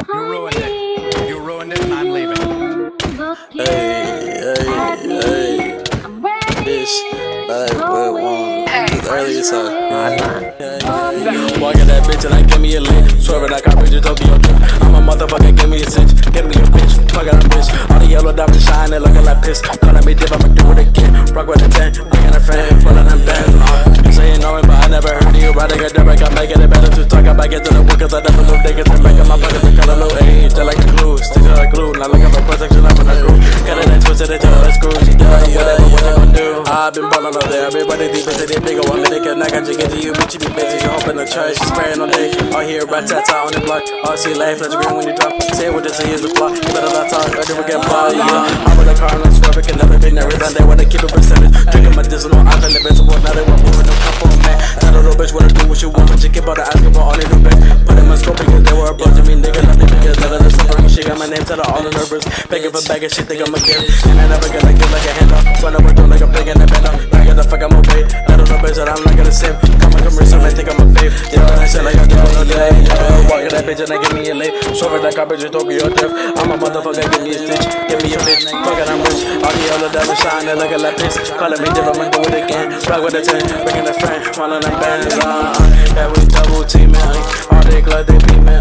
You ruined it. You ruined it, and I'm leaving. Hey, bitch, like what one? Just earlier, so walking that bitch and I give me a lick. Swerving like I bridge to Tokyo drift. I'm a motherfucker, give me a cinch. Give me a bitch, fucking a bitch. All the yellow diamonds shining, looking like piss. Calling me dip, I'ma do it again. Rock with a 10, bringing a friend, pulling them bands. You say you know me, but I never heard of you. Riding a dirt bike, I'm making it better to talk about get to the work, cause I never knew they get the back of my pocket. They call a little age, they like a glue, stick to the glue. Now look at my protection, I'm in a groove. Got it and twisted into the screws. Whatever, what they gon' do? I've been ballin' up there, everybody deep into their bigger one minute. Can I got you get to you, bitch, you be busy. You hoping the trash, you spraying all day. All here, rat-tat-tat on the block. All see life, let's green when you drop. Say what this is the plot. You better not talk, or do we get blocked, yeah. I'm with a car and I'm swerving, can never be nervous. And they wanna keep a percentage. Drinking my medicinal, I'm in the invincible. Now they want moving, no come for a man. That little bitch wanna do what you want, but you keep out the asking for all in the bed. Put in my scope because they were approaching me, nigga. Nothing because none of the suffering. She got my name to the all in her wrist. Begging for bag and shit, think I'ma give. And I never gonna give like a handout. Run over through like a pig in the bend up. Not gonna fuck, I'm okay. That little bitch that I'm not gonna save. Come on, come here, some think I'm a babe. You know that shit like I do all day. Walking that bitch and they give me a late. Swerving that garbage with Tokyo drift. I'm a motherfucker, give me a stitch. Give me a bitch, fucking I'm rich. All the yellow diamonds shining, looking like piss. Calling me dip, I'ma do it again. Rock with a 10, bringing a friend, one of them bands. Yeah, we double teaming. All they glad they beat me.